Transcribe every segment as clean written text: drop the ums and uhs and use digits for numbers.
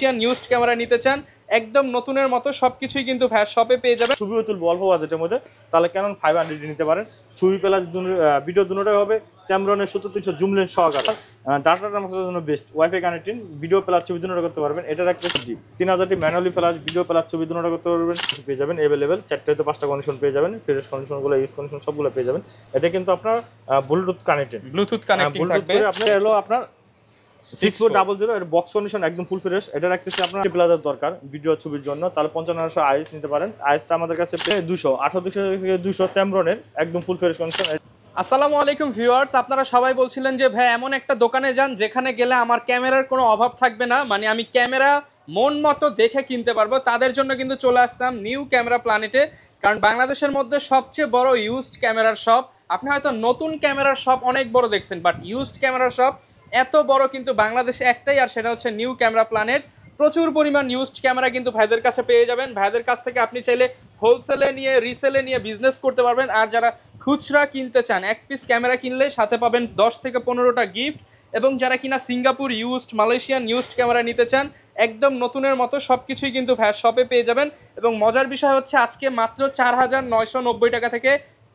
Malaysian used camera নিতে চান একদম নতুনের মতো সবকিছুই কিন্তু ভাইয়ার শপে পেয়ে যাবেন। ছবিও তুলবো অল্প বাজেটের মধ্যে, তাহলে ক্যানন 500 নিতে পারেন। ছবি প্লাস ভিডিও দুটোটাই হবে ক্যামেরনের 70-300 জুম লেন্স সহকারে। ডাটা ট্রান্সফারের জন্য best, wifi connecting, video plus ছবি দুটোটা করতে পারবেন। এটার একটা 3000টি ম্যানুয়ালি প্লাস ভিডিও প্লাস ছবি দুটোটা করতে পারবেন, পেয়ে যাবেন অ্যাভেলেবেল। 4টা 5টা কন্ডিশন পেয়ে যাবেন, ফ্রেশ কন্ডিশনগুলো ইউজ কন্ডিশন সবগুলো পেয়ে যাবেন। এটা কিন্তু আপনার ব্লুটুথ কানেক্টিং থাকবে। আপনার হলো আপনার 6400 এর বক্স কন্ডিশন একদম ফুল ফ্রেশ। এটা রাখতেছে আপনার প্লাজার দরকার ভিডিও ছবির জন্য, তাহলে 5500 আইএস নিতে পারেন। আইএসটা আমাদের কাছে 200 থেকে 200 ট্যামরনের একদম ফুল ফ্রেশ কন্ডিশন। আসসালামু আলাইকুম ভিউয়ার্স, আপনারা সবাই বলছিলেন যে ভাই এমন একটা দোকানে যান যেখানে গেলে আমার ক্যামেরার কোনো অভাব থাকবে না, মানে আমি ক্যামেরা মন মতো দেখে কিনতে পারবো। তাদের জন্য কিন্তু চলে আসলাম নিউ ক্যামেরা প্ল্যানেটে, কারণ বাংলাদেশের মধ্যে সবচেয়ে বড় ইউজড ক্যামেরার শপ। আপনি হয়তো নতুন ক্যামেরার শপ অনেক বড় দেখছেন, বাট ইউজড ক্যামেরার শপ এত বড় কিন্তু বাংলাদেশে একটাই, আর সেটা হচ্ছে নিউ ক্যামেরা প্ল্যানেট। প্রচুর পরিমাণ ইউজড ক্যামেরা কিন্তু ভাইদের কাছে পেয়ে যাবেন। ভাইদের কাছ থেকে আপনি চাইলে হোলসেলে নিয়ে রিসেলে নিয়ে বিজনেস করতে পারবেন। আর যারা খুচরা কিনতে চান, এক পিস ক্যামেরা কিনলে সাথে পাবেন 10 থেকে 15টা গিফট। এবং যারা কিনা Singapore used Malaysian used camera নিতে চান একদম নতুনের মতো সবকিছুই কিন্তু ভাইয়ের শপে পেয়ে যাবেন। এবং মজার বিষয় হচ্ছে আজকে মাত্র 4990 টাকা থেকে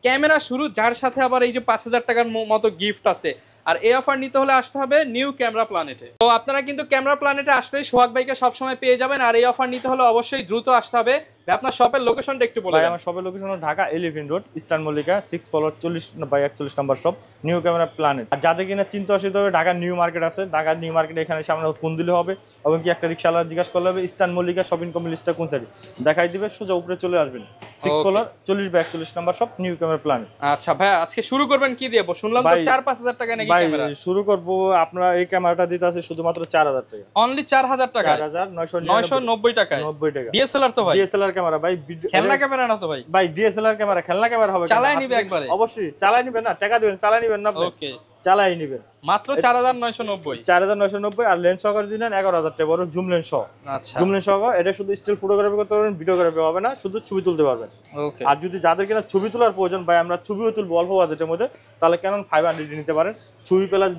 ক্যামেরা শুরু, যার সাথে আবার এই যে 5000 টাকার মতো গিফট আছে। আর এই অফার নিতে হলে আসতে হবে নিউ ক্যামেরা প্ল্যানেটে। তো আপনারা কিন্তু ক্যামেরা প্ল্যানেটে আসলেই সোহাগ ভাইকে সবসময় পেয়ে যাবেন। আর এই অফার নিতে হলে অবশ্যই দ্রুত আসতে হবে। আপনার শপের লোকেশনটা একটু বলুন। আমার শপের লোকেশন হলো Dhaka elephant road, eastern Mallika, 6 floor 40/41 নম্বর শপ, নিউ ক্যামেরা প্ল্যানেট। আর যাদের কিনা চিন্তা অসুবিধা হবে, ঢাকার নিউ মার্কেট আছে, ঢাকার নিউ মার্কেটে এখানে সামনে ফোন দিলে হবে, এবং কি একটা রিক্সাওয়ালা জিজ্ঞাসা করলে হবে ইস্টার্ন মল্লিকা শপিং কমপ্লেক্সটা কোন সাইডে, দেখাই দিবে, সোজা উপরে চলে আসবেন। 6 ফ্লোর 40/41 নম্বর শপ, নিউ ক্যামেরা প্ল্যানেট। আচ্ছা ভাই, আজকে শুরু করবেন কি দিয়ে? শুনলাম তো 4-5000 টাকা নাকি ক্যামেরা। শুরু করব, আপনারা এই ক্যামেরাটা দিতে আছে শুধুমাত্র 4000 টাকা, অনলি 4000 টাকা, 4990 টাকায়। 90 টাকা ডিএসএলআর তো ভাই, ডিএসএলআর ক্যামেরা ভাই, খেলনা ক্যামেরা না তো ভাই? ভাই ডিএসএলআর ক্যামেরা, খেলনা ক্যামেরা হবে, চালাই নিবে একবারে? অবশ্যই চালাই নিবেন, না টাকা দিবেন, চালাই নিবেন না? ওকে, চালাই নিবেন মাত্র 4990। আর লেন্স সহকারে দিলেন 11000 টাকা, বড় জুম লেন্স সহ। আচ্ছা, জুম লেন্স সহ, এটা শুধু স্টিল ফটোগ্রাফি করতে পারবেন, ভিডিওগ্রাফি হবে না, শুধু ছবি তুলতে পারবেন। ওকে। আর যদি যাদের কিনা ছবি তোলার প্রয়োজন, ভাই আমরা ছবিও তুলবো অল্প বাজেটের মধ্যে, তাহলে ক্যানন 500 নিতে পারেন। ছবি প্লাস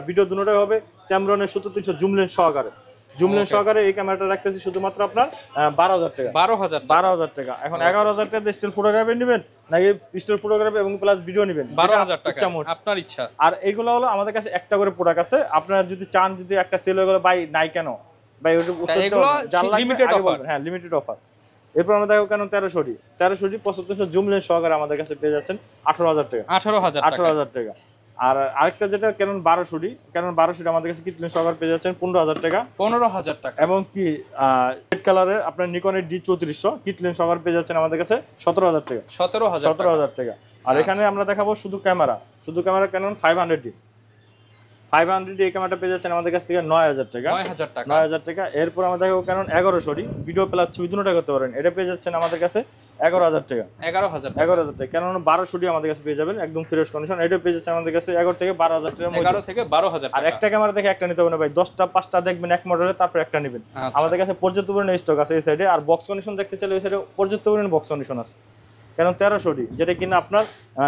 ভিডিও দুটোটাই হবে ক্যামেরনের 70-300 জুম লেন্স সহকারে। জুম লেন্স সহকারে এই ক্যামেরাটা রাখতেছি শুধুমাত্র আপনার 12000 টাকা। 12000 টাকা। এখন 11000 টাকা স্টিল ফটোগ্রাফি নেবেন নাকি স্টিল ফটোগ্রাফি এবং প্লাস ভিডিও নেবেন? 12000 টাকা, আপনার ইচ্ছা। আর এগুলো হলো আমাদের কাছে একটা করে প্রোডাক্ট আছে, আপনারা যদি চান, যদি একটা সেল হয়ে গেল ভাই নাই কেন ভাই, লিমিটেড অফার। হ্যাঁ, লিমিটেড অফার। এরপর আমরা দেখো কেন 1300 7500 জুম লেন্স সহকারে আমাদের কাছে পেয়ে যাচ্ছেন 18000 টাকা। 18000 টাকা। আর আরেকটা যেটা ক্যানন 1200 আমাদের কাছে কিট লেন্স সহকারে পেয়ে যাচ্ছেন 15000 টাকা। 15000 টাকা। এবং কি রেড কালারের আপনার নিকনের D3400 কিট লেন্স সহকারে পেয়ে যাচ্ছেন আমাদের কাছে 17000 টাকা। 17000 টাকা। আর এখানে আমরা দেখাবো শুধু ক্যামেরা ক্যানন 500D এই ক্যামেরাটা পেয়ে যাচ্ছেন আমাদের কাছ থেকে 9000 টাকা। এরপর আমরা দেখাবো ক্যানন 1100D ভিডিও প্লাস ছবি দুটোটা করতে পারেন, এটা পেয়ে যাচ্ছেন আমাদের কাছে 11000 টাকা। 11000 টাকা। ক্যানন 1200D আমাদের কাছে পেয়ে যাবেন একদম ফ্রেশ কন্ডিশন, এটা পেয়ে যাচ্ছেন আমাদের কাছে 11 থেকে 12000 টাকা। 11 থেকে 12000 টাকা। আর একটা ক্যামেরা দেখে একটা নিতে হবে না ভাই, 10টা 5টা দেখবেন এক মডেলে, তারপর একটা নেবেন। আমাদের কাছে পর্যাপ্ত পরিমাণে স্টক আছে এই সাইডে। আর বক্স কন্ডিশন দেখতে চাইলে ওই সাইডে পর্যাপ্ত পরিমাণে বক্স কন্ডিশন আছে। কারণ 1300D যেটা কিনা আপনার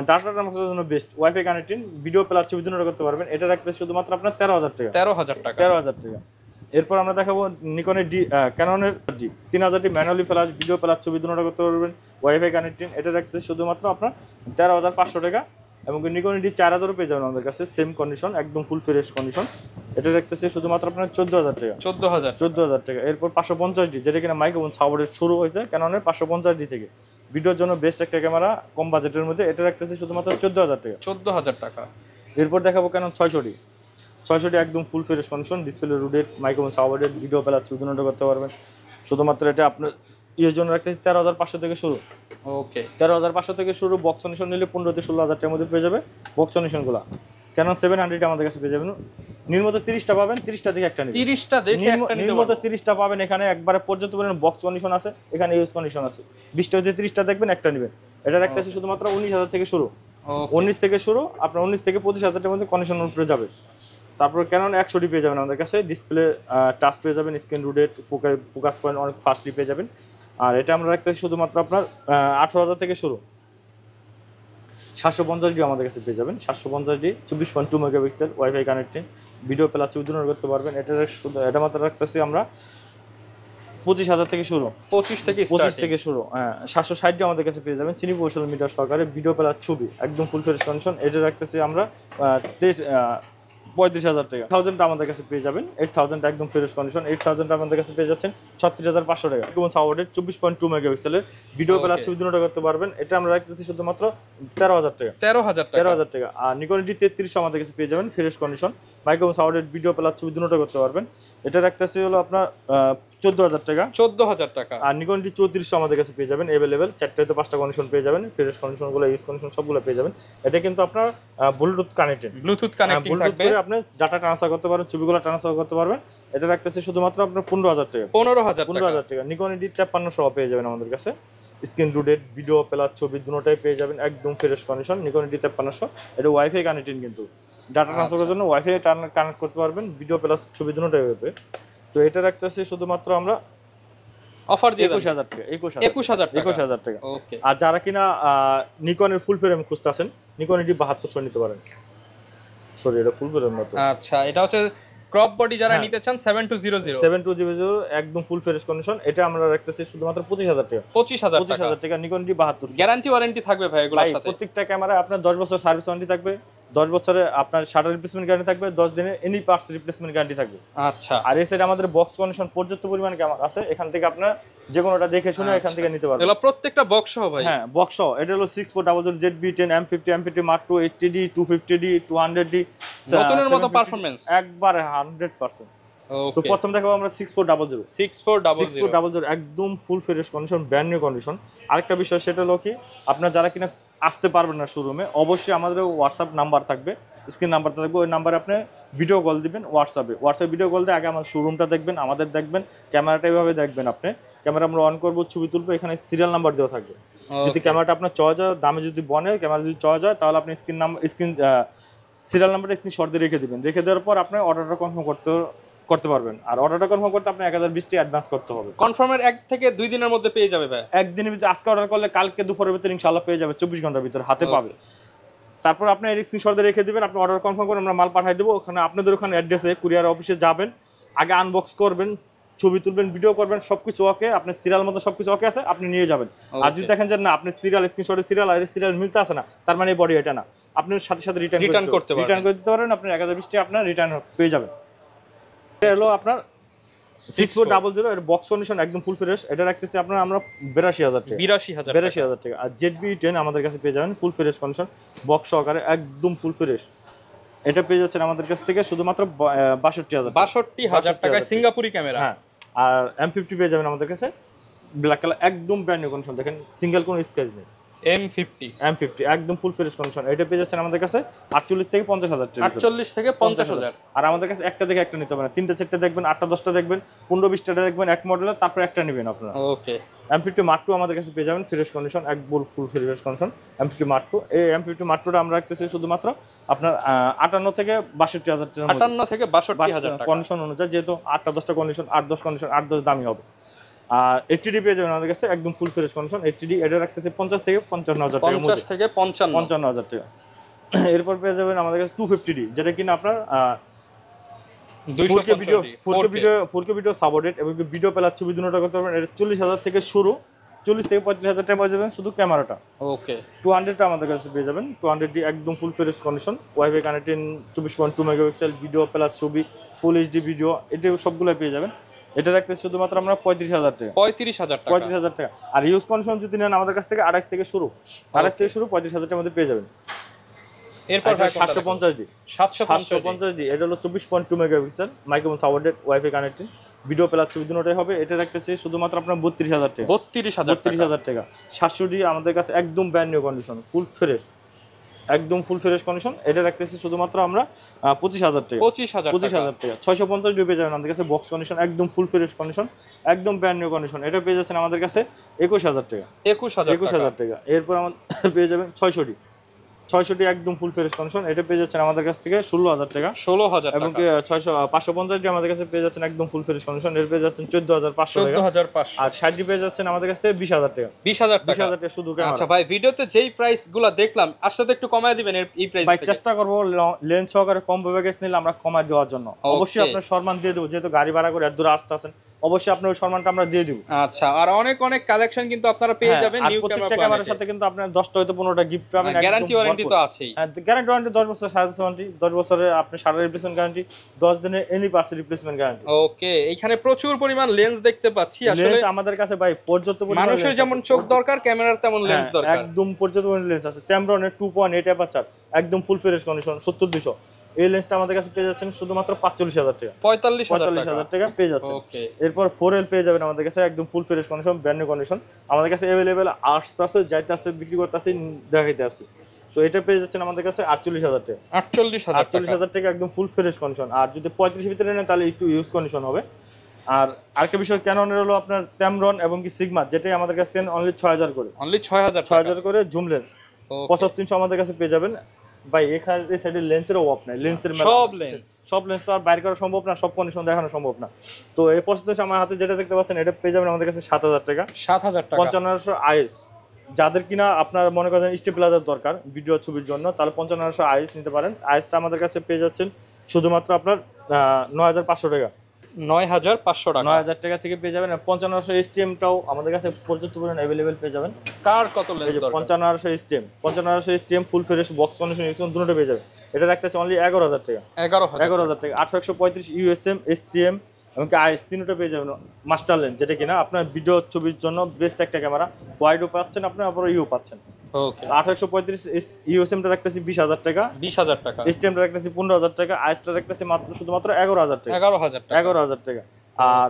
ডাটা ট্রান্সফারের জন্য best, wifi connecting, video plus ছবি দুটোটা করতে পারবেন। এটা রাখতে শুধুমাত্র আপনার 13000 টাকা। 13000 টাকা। এরপর আমরা দেখাবো নিকনের ক্যাননের D3000 manually flash, video plus ছবি দুটোটা করতে পারবেন, ওয়াইফাই কানেক্টিং, এটা রাখতে শুধুমাত্র আপনার 13500 টাকা। এবং নিকনের D4000 পেয়ে যাবেন আমাদের কাছে সেম কন্ডিশন, একদম ফুল ফ্রেশ কন্ডিশন, এটা রাখতেছে শুধুমাত্র আপনার 14000 টাকা। 14000 টাকা। এরপর 550D যেটা কিনা মাইক্রোফোন সাপোর্টেড শুরু হয়েছে ক্যাননের 550D থেকে, ভিডিওর জন্য বেস্ট একটা ক্যামেরা কম বাজেটের মধ্যে, এটা রাখতেছে শুধুমাত্র 14000 টাকা। এরপর দেখাবো ক্যানন 600D একদম full fresh condition, display rooted, microphone supported, video plus ছবি দুটোটা করতে পারবেন। শুধুমাত্র এটা আপনার ইয়ের জন্য রাখতেছি 13500 থেকে শুরু। ওকে, 13500 থেকে শুরু। বক্স কন্ডিশন নিলে 15 থেকে 16000 টাকার মধ্যে পেয়ে যাবে বক্স কন্ডিশনগুলো। ক্যানন 700 আমাদের কাছে পেয়ে যাবেন, নির্মত 30টা পাবেন, 30টা থেকে একটা নেবেন। 30টা দেখে একটা নিতে নির্মত 30টা পাবেন, এখানে একবারে পর্যাপ্ত পরিমাণ বক্স কন্ডিশন আছে, এখানে ইউজ কন্ডিশন আছে। 20টা হতে 30টা দেখবেন, একটা নেবেন। এটা রাখতেছি শুধুমাত্র 19000 থেকে শুরু। 19 থেকে শুরু, আপনার 19 থেকে 25000 টাকার মধ্যে কন্ডিশন উপরে যাবে। তারপর ক্যানন 100D পেয়ে যাবেন আমাদের কাছে, ডিসপ্লে টাচ পেয়ে যাবেন, স্ক্রিন রুটেড, ফোকাস পয়েন্ট অনেক ফাস্টলি পেয়ে যাবেন। আর এটা আমরা রাখতেছি শুধুমাত্র আপনার 18000 থেকে শুরু। 750D আমাদের কাছে পেয়ে যাবেন, 750D 24.2 megapixel, wifi connecting, video plus ছবি দুটোটা করতে পারবেন। এটা মাত্র রাখতেছি আমরা 25,000 থেকে শুরু, 25 থেকে 25 স্টার্টিং। থেকে শুরু। হ্যাঁ, 760 আমাদের কাছে পেয়ে যাবেন চিনি কৌশল মিটার সহকারে, ভিডিও প্লাস ছবি, একদম ফুল ফ্রেশ কন্ডিশন। এটা রাখতেছি আমরা 35,000 টাকা। 1000 আমাদের কাছে পেয়ে যাবেন, 8000 একদম ফ্রেশ কন্ডিশন। 8000 আমাদের কাছে পেয়ে যাচ্ছেন 36,500 টাকা। এবং সাউন্ডের 24.2 মেগাপিক্সেলের ভিডিও প্লাস ছবি দুটো করতে পারবেন। এটা আমরা রাখতেছি শুধুমাত্র 13,000 টাকা। 13,000 টাকা। আর নিকন D3300 আমাদের কাছে পেয়ে যাবেন ফ্রেশ কন্ডিশন, মাইক্রোফোন সাউন্ডের ভিডিও প্লাস ছবি দুটো করতে পারবেন। এটা রাখতেছি হলো আপনার 14,000 টাকা। 14,000 টাকা। আর নিকন D3400 আমাদের কাছে পেয়ে যাবেন अवेलेबल, 4টা 5টা কন্ডিশন পেয়ে যাবেন, ফ্রেশ কন্ডিশনগুলো, ইউজ কন্ডিশন সবগুলো পেয়ে যাবেন। এটা কিন্তু আপনার ব্লুটুথ কানেক্টেড, ব্লুটুথ কানেক্টিং থাকবে, আপনি ডাটা ট্রান্সফার করতে পারবেন, ছবিগুলো ট্রান্সফার করতে পারবেন। এটা রাখতেছে শুধুমাত্র আপনার 15,000 টাকা। 15,000 টাকা। নিকন D5300 পেয়ে যাবেন আমাদের কাছে, স্ক্রিন রুটেড, ভিডিও প্লাস ছবি দুটোটাই পেয়ে যাবেন, একদম ফ্রেশ কন্ডিশন। নিকন D5300 এটা ওয়াইফাই কানেক্টেড, কিন্তু ডাটা ট্রান্সফারের জন্য ওয়াইফাই কানেক্ট করতে পারবেন, ভিডিও প্লাস ছবি দুটোটাই হবে। তো এটা রাখতেছি শুধুমাত্র আমরা অফার দিয়ে 21,000 টাকা। 21,000 টাকা। ওকে। আর যারা কিনা নিকনের ফুল ফ্রেম খুঁজতেছেন, নিকন D7200 নিতে পারেন। সরি, এটা ফুল ফ্রেম না তো। আচ্ছা, এটা হচ্ছে ক্রপ বডি যারা হ্যাঁ। নিতে চান 7200 7200 একদম ফুল ফ্রেশ কন্ডিশন। এটা আমরা রাখতেছি শুধুমাত্র 25,000 টাকা। 25,000 টাকা। Nikon D7200। গ্যারান্টি ওয়ারেন্টি থাকবে ভাই এগুলোর সাথে? প্রত্যেকটা ক্যামেরা আপনার 10 বছর সার্ভিস ওয়ারেন্টি থাকবে, 10 বছরে আপনার শাটার রিপ্লেসমেন্ট গ্যারান্টি থাকবে, 10 দিনের এনি পার্টস রিপ্লেসমেন্ট গ্যারান্টি থাকবে। আচ্ছা। আর এই সাইডে আমাদের বক্স কন্ডিশন পর্যাপ্ত পরিমাণে ক্যামেরা আছে, এখান থেকে আপনার যে কোনোটা দেখে শুনে এখান থেকে নিতে পারবেন। এগুলো প্রত্যেকটা বক্স সহ ভাই? হ্যাঁ, বক্স সহ। এটা হলো 6400 ZB10 M50 M50 Mark II 80D 250D 200D, নতুনের মতো পারফরম্যান্স একবারে 100%। তো ওকে। প্রথম দেখাবো আমরা 6400 6400 একদম full fresh condition, brand new condition. আরেকটা বিষয় সেটা হলো কি, আপনারা যারা কিনা আসতে পারবেন না শোরুমে, অবশ্যই আমাদের হোয়াটসঅ্যাপ নাম্বার থাকবে, স্ক্রিন নাম্বারটা থাকবে, ওই নাম্বারে আপনি ভিডিও কল দিবেন হোয়াটসঅ্যাপে ভিডিও কল দিয়ে আগে আমার শোরুমটা দেখবেন, আমাদের দেখবেন, ক্যামেরাটা এইভাবে দেখবেন। আপনি ক্যামেরা আমরা অন করবো, ছবি তুলবো, এখানে সিরিয়াল নাম্বার দেওয়া থাকবে। যদি ক্যামেরাটা আপনার চয়েস হয়, দামে যদি বনে ক্যামেরা যদি চয়েস হয়, তাহলে আপনি স্ক্রিন সিরিয়াল নাম্বারটা স্ক্রিনশট দিয়ে রেখে দিবেন। রেখে দেওয়ার পর আপনি অর্ডারটা কনফার্ম করতে পারবেন। আর অর্ডারটা কনফার্ম করতে আপনি 1020 টাকা অ্যাডভান্স করতে হবে। কনফার্মের 1 থেকে 2 দিনের মধ্যে পেয়ে যাবে ভাই? একদিনের ভিতরে, আজকে অর্ডার করলে কালকে দুপুরের ভিতরে ইনশাআল্লাহ পেয়ে যাবে, 24 ঘন্টার ভিতরে হাতে পাবে। তারপর আপনি এই স্ক্রিনশট দিয়ে রেখে দিবেন, আপনি অর্ডার কনফার্ম করে আমরা মাল পাঠিয়ে দেবো। ওখানে আপনাদের ওখানে অ্যাড্রেসে কুরিয়ার অফিসে যাবেন, আগে আনবক্স করবেন, ছবি তুলবেন, ভিডিও করবেন, সবকিছু ওকে, আপনি সিরিয়াল মতো সবকিছু ওকে আছে, আপনি নিয়ে যাবেন। আর যদি দেখেন যে না, আপনি সিরিয়াল স্ক্রিনশটে সিরিয়াল আর সিরিয়াল মিলতে আছে না, তার মানে বডি এটা না, আপনি সাথে সাথে রিটার্ন করে দিতে পারবেন। আপনি 1020 টাকা আপনার রিটার্ন পেয়ে যাবেন। এটা হলো আপনার 6400 এর বক্স কন্ডিশন, একদম ফুল ফ্রেশ। এটা রাখতেছি আপনার আমরা 82,000 টাকা। 82,000 টাকা। আর ZB10 আমাদের কাছে পেয়ে যাবেন ফুল ফ্রেশ কন্ডিশন, বক্স সহকারে, একদম ফুল ফ্রেশ। এটা পেয়ে যাচ্ছেন আমাদের কাছ থেকে শুধুমাত্র 62,000 টাকায় সিঙ্গাপুরি ক্যামেরা। হ্যাঁ। আর M50 পেয়ে যাবেন আমাদের কাছে, ব্ল্যাক কালার, একদম ব্র্যান্ড নিউ কন্ডিশন, দেখেন সিঙ্গেল কোনো স্ক্র্যাচ নেই। M50 একদম ফুল ফ্রেশ কন্ডিশন। এটা পেয়ে যাচ্ছেন আমাদের কাছে 48 থেকে 50,000 টাকা। 48 থেকে 50,000। আর আমাদের কাছে একটা দেখে একটা নিতে পারেন, 3টা 4টা দেখবেন, 8টা 10টা দেখবেন, 15-20টা দেখবেন এক মডেলের, তারপর একটা নেবেন আপনারা। ওকে। M50 Mark II আমাদের কাছে পেয়ে যাবেন ফ্রেশ কন্ডিশন, একদম full fresh condition M50 Mark II। এই M50 Mark II আমরা রাখতেছি শুধুমাত্র আপনার 58 থেকে 62,000 টাকা। 58 থেকে 62,000 টাকা কন্ডিশন অনুযায়ী, যেহেতু 8টা 10টা কন্ডিশন, 8-10 কন্ডিশন, 8-10 দামি হবে। আর 80D পেয়ে যাবেন আমাদের কাছে, একদম ফুল ফ্রেশ কন্ডিশন 80D। এটা রাখতেছে 50 থেকে 55,000 টাকা। 50 থেকে 55,000 টাকা। এরপর পেয়ে যাবেন আমাদের কাছে 250D, যেটা কিনা আপনার 4K ভিডিও সাপোর্টেড এবং ভিডিও প্লাস ছবি দুটোটা করতে পারবেন। এটা 40,000 থেকে শুরু, 40 থেকে 35,000 টাকা পেয়ে যাবেন শুধু ক্যামেরাটা। ওকে। 200টা আমাদের কাছে পেয়ে যাবেন, 200D একদম full fresh condition, wifi connected, 24.2 megapixel, video plus ছবি, ফুল এইচডি ভিডিও, এটা সবগুলো পেয়ে যাবেন। এটা রাখতে শুধুমাত্র আমরা 35,000 টাকা। 35,000 টাকা। আর ইউজ কন্ডিশন যদি নেন আমাদের কাছ থেকে 28 থেকে শুরু, 35,000 টাকার মধ্যে পেয়ে যাবেন। এরপর 750D, এটা হলো 24.2 megapixel, microphone supported, wifi connected, video plus ছবি দুটোটাই হবে। এটা রাখতেছি শুধুমাত্র আপনার 32,000 টাকা। 32,000 টাকা। 700D আমাদের কাছে একদম brand new condition, full fresh, একদম ফুল ফ্রেশ কন্ডিশন। এটা রাখতেছি শুধুমাত্র আমরা 25,000 টাকা। 25,000 টাকা। 650D পেয়ে যাবেন আমাদের কাছে বক্স কন্ডিশন, একদম ফুল ফ্রেশ কন্ডিশন, একদম ব্র্যান্ড নিউ কন্ডিশন। এটা পেয়ে যাচ্ছেন আমাদের কাছে 21,000 টাকা। 21,000 টাকা। এরপর আমাদের পেয়ে যাবেন 600D একদম ফুল ফ্রেশ কন্ডিশন। এটা পেয়ে যাচ্ছেন আমাদের কাছ থেকে 16,000 টাকা। 16,000 এবং 550D আমাদের কাছে পেয়ে যাচ্ছেন একদম ফুল ফ্রেশ কন্ডিশন। এর পেয়ে যাচ্ছেন 14,500 টাকা। 14,500। আর 60D পেয়ে যাচ্ছেন আমাদের কাছ থেকে 20,000 টাকা। 20,000 টাকা শুধু ক্যামেরা। আচ্ছা ভাই, ভিডিওতে যেই প্রাইসগুলো দেখলাম আসলে তো একটু কমায় দিবেন এই প্রাইস ভাই চেষ্টা করব লেন্স সহকারে কম প্যাকেজ নিলে আমরা কমায় দেওয়ার জন্য। অবশ্যই আপনার সম্মান দিয়ে দেবো, যেহেতু গাড়ি ভাড়া করে এত দূর আসতে আছেন, অবশ্যই আপনার ওই সম্মানটা আমরা দিয়ে দিব। আচ্ছা, আর অনেক অনেক কালেকশন কিন্তু আপনারা পেয়ে যাবেন নিউ প্রত্যেকটা ক্যামেরার সাথে কিন্তু আপনার 10টা হয়তো 15টা গিফট পাবেন। গ্যারান্টি ওয়ারেন্টি তো আছেই। গ্যারান্টি ওয়ারেন্টি 10 বছর সার্ভিস ওয়ারেন্টি, 10 বছরের আপনি সারা রিপ্লেসমেন্ট গ্যারান্টি, 10 দিনের এনি পার্টস রিপ্লেসমেন্ট গ্যারান্টি। ওকে, এখানে প্রচুর পরিমাণ লেন্স দেখতে পাচ্ছি। আসলে আমাদের কাছে ভাই পর্যাপ্ত পরিমাণ, মানুষের যেমন চোখ দরকার ক্যামেরার তেমন লেন্স দরকার, একদম পর্যাপ্ত পরিমাণ লেন্স আছে। Tamron-এর 2.8 অ্যাপারচার একদম ফুল ফ্রেশ কন্ডিশন 70-200, এই লেন্সটা আমাদের কাছে পেয়ে যাচ্ছেন শুধুমাত্র 45,000 টাকা, 45,000 টাকা পেয়ে যাচ্ছেন। ওকে, এরপর 4L পেয়ে যাবেন আমাদের কাছে একদম full fresh condition, brand new condition. আমাদের কাছে अवेलेबल আসছে, যাইতে আছে, বিক্রি করতে আছে, দেখাইতে আছে। তো এটা পেয়ে যাচ্ছেন আমাদের কাছে 48,000 টাকা, 48,000 টাকা একদম ফুল ফ্রেশ কন্ডিশন। আর যদি 35 ভিতরে নেন তাহলে একটু ইউজ কন্ডিশন হবে। আর আরেকটা বিষয় ক্যাননের হলো আপনার Tamron এবং কি সিগমা, যেটাই আমাদের কাছে অনলি 6,000 করে, অনলি 6,000 করে জুম লেন্স 7500 আমাদের কাছে পেয়ে যাবেন। ভাই এখানে এই সাইডে লেন্সের অভাব নাই, লেন্সের সব লেন্স তো আর বাইরে করা সম্ভব না, সব কন্ডিশন দেখানো সম্ভব না। তো এই 7500 আমার হাতে যেটা দেখতে পাচ্ছেন এটা পেয়ে যাবেন আমাদের কাছে 7,000 টাকা, 5500 আইএস। যাদের কিনা আপনার মনে করেন স্টেবিলাইজার দরকার ভিডিও ছবির জন্য, তাহলে 5500 আইএস নিতে পারেন। আইএসটা আমাদের কাছে পেয়ে যাচ্ছেন শুধুমাত্র আপনার 9,500 টাকা, 9,500 টাকা থেকে পেয়ে যাবেন। 5500 STM-টাও আমাদের কাছে পর্যাপ্ত পরিমাণ अवेलेबल পেয়ে যাবেন। কার কত লেন্স দরকার? 5500 STM full fresh box condition use দুটোটা পেয়ে যাবেন। এটা রাখতেছে অনলি 11,000 টাকা, 11,000 টাকা। 835 USM STM এবং আইএস তিনটা পেয়ে যাবেন মাস্টার লেন্স, যেটা কিনা আপনার ভিডিও ছবির জন্য বেস্ট একটা ক্যামেরা, ওয়াইডও পাচ্ছেন আপনি, আবার ইউ পাচ্ছেন। ওকে, 835 USM-টা রাখতেছি 20,000 টাকা, 20,000 টাকা। STM-টা রাখতেছি 15,000 টাকা, আইএসটা রাখতেছি মাত্র শুধুমাত্র 11,000 টাকা, 11,000 টাকা। আর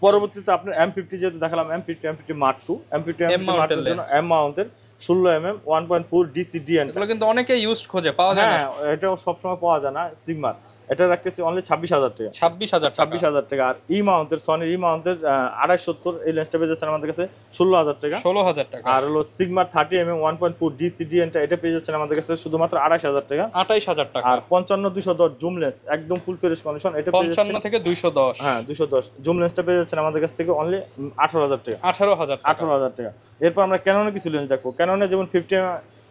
পরবর্তীতে আপনার M50 যেহেতু দেখালাম, M50 Mark II, M50 Mark II জন্য M মাউন্টের 16mm 1.4 DCDN, এগুলো কিন্তু অনেকে ইউজ খোঁজে, পাওয়া যায় না। হ্যাঁ, এটাও সবসময় পাওয়া যায় না। সিগমার এটা রাখতেছি অনলি 26,000 টাকা, 26,000 টাকা। আর ই মাউন্টের সনির ই মাউন্টের 270 এই লেন্সটা পেয়ে যাচ্ছেন আমাদের কাছে 16,000 টাকা, 16,000 টাকা। আর হলো সিগমার 30mm 1.4 DCDN-টা এটা পেয়ে যাচ্ছেন আমাদের কাছে শুধুমাত্র 28,000 টাকা, 28,000 টাকা। আর 55-210 জুম লেন্স একদম ফুল ফ্রেশ কন্ডিশন, এটা পেয়ে যাচ্ছেন 55 থেকে 210, হ্যাঁ 210 জুম লেন্সটা পেয়ে যাচ্ছেন আমাদের কাছ থেকে অনলি 18,000 টাকা, 18,000 টাকা। এরপর আমরা ক্যাননের কিছু লেন্স দেখবো। ক্যাননে যেমন 50mm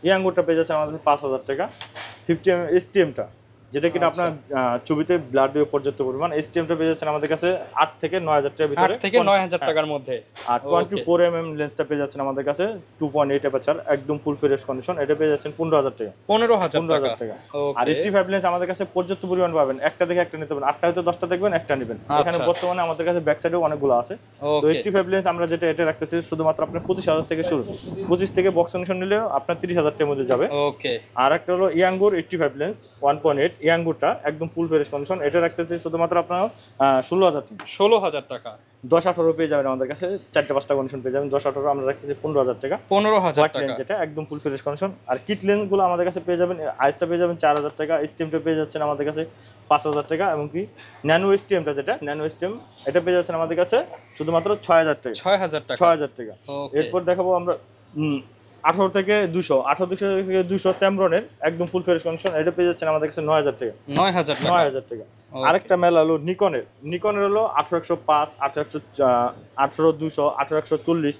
ইয়াঙ্গুরটা পেয়ে যাচ্ছে আমাদের 5,000 টাকা, 50mm STM-টা যেটা কিনা আপনার ছবিতে ব্লাড দিয়ে পর্যাপ্ত পরিমাণ, STM-টা পেয়ে যাচ্ছেন আমাদের কাছে 8 থেকে 9,000 টাকার ভিতরে, 8 থেকে 9,000 টাকার মধ্যে। আর 24mm লেন্সটা পেয়ে যাচ্ছেন আমাদের কাছে 2.8 অ্যাপারচার একদম ফুল ফ্রেশ কন্ডিশন, এটা পেয়ে যাচ্ছেন 15,000 টাকা, 15,000 টাকা। আর 85 লেন্স আমাদের কাছে পর্যাপ্ত পরিমাণ পাবেন, একটা দেখে একটা নিতে পারেন, 8টা হয়তো 10টা দেখবেন একটা নেবেন। এখানে বর্তমানে আমাদের কাছে ব্যাক সাইডেও অনেকগুলো আছে। তো 85 লেন্স আমরা যেটা এটা রাখতেছি শুধুমাত্র আপনার 25,000 থেকে শুরু, 25 থেকে বক্স কন্ডিশন নিলেও আপনার 30,000 টাকার মধ্যে যাবে। ওকে, আর একটা হলো ইয়াঙ্গুর 85 লেন্স 1.8 ইয়াঙ্গুরটা একদম ফুল ফ্রেশ কন্ডিশন, এটা রাখতেছি শুধুমাত্র আপনার 16,000 টাকা, 10-18 পেয়ে যাবেন আমাদের কাছে, 4-5টা কন্ডিশন পেয়ে যাবেন। 10-18 আমরা রাখতেছি 15,000 টাকা, 15,000 টাকা, যেটা একদম ফুল ফ্রেশ কন্ডিশন। আর কিট লেন্স গুলো আমাদের কাছে পেয়ে যাবেন, আইসটা পেয়ে যাবেন 4,000 টাকা, STM-টা পেয়ে যাচ্ছেন আমাদের কাছে 5,000 টাকা, এবং কি ন্যানো STM-টা যেটা ন্যানো STM এটা পেয়ে যাচ্ছেন আমাদের কাছে শুধুমাত্র 6,000 টাকা, 6,000 টাকা। এরপর দেখাবো আমরা 18 থেকে 200 Tamron-এর একদম ফুল ফ্রেশ কন্ডিশন, এটা পেয়ে যাচ্ছেন আমাদের কাছে 9,000 টাকা, 9,000 টাকা। আরেকটা মেলা হলো নিকনের হলো 1805, 18,200, 1840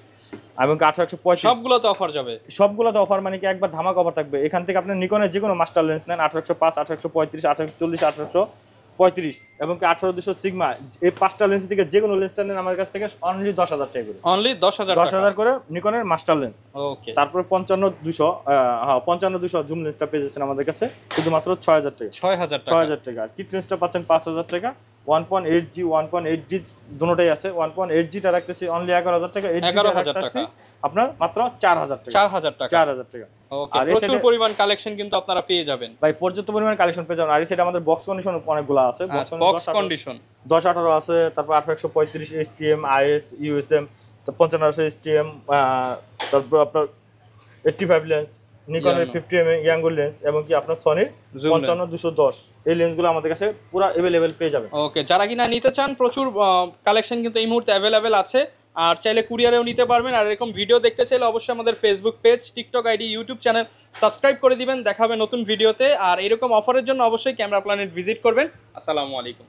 এবং 1835, সবগুলোতে অফার যাবে, সবগুলোতে অফার মানে কি একবার ধামাকা অফার থাকবে। এখান থেকে আপনি নিকনের যে কোনো মাস্টার লেন্স নেন 1805, 1835, 1840, 1835 এবং 18-200 সিগমা, এই 5টা লেন্স থেকে যে কোনো লেন্সটা নেন আমার কাছ থেকে অনলি 10,000 টাকা করে, অনলি 10,000 করে নিকনের মাস্টার লেন্স। ওকে, তারপর 55-200 জুম লেন্সটা পেয়ে যাচ্ছেন আমাদের কাছে শুধুমাত্র 6,000 টাকা, 6,000 টাকা। কিট লেন্সটা পাচ্ছেন 5,000 টাকা, 1.8G 1.8D দুটোটাই আছে। 1.8G-টা রাখতেছি অনলি 11,000 টাকা, 11,000 টাকা আপনার মাত্র 4,000 টাকা, 4,000 টাকা। ওকে, প্রচুর পরিমাণ কালেকশন কিন্তু আপনারা পেয়ে যাবেন ভাই, পর্যাপ্ত পরিমাণ কালেকশন পেয়ে যাবেন। আর সেটা আমাদের বক্স কন্ডিশন অনেকগুলো আছে, বক্স কন্ডিশন 10-18 আছে, তারপর 1835 STM IS USM, তো 5500 STM, তারপর আপনার 85 লেন্স, নিকনের 50mm ইয়াঙ্গুর লেন্স, এবং কি আপনার সনির 55-210 এই লেন্সগুলো আমাদের কাছে পুরো अवेलेबल পেয়ে যাবেন। ওকে, যারা কিনা নিতে চান প্রচুর কালেকশন কিন্তু এই মুহূর্তে अवेलेबल আছে, আর চাইলে কুরিয়ারেও নিতে পারবেন। আর এরকম ভিডিও দেখতে চাইলে অবশ্যই আমাদের Facebook page, TikTok ID, YouTube channel subscribe করে দিবেন। দেখা হবে নতুন ভিডিওতে। আর এরকম অফারের জন্য অবশ্যই ক্যামেরা প্ল্যানেট ভিজিট করবেন। আসসালামু আলাইকুম।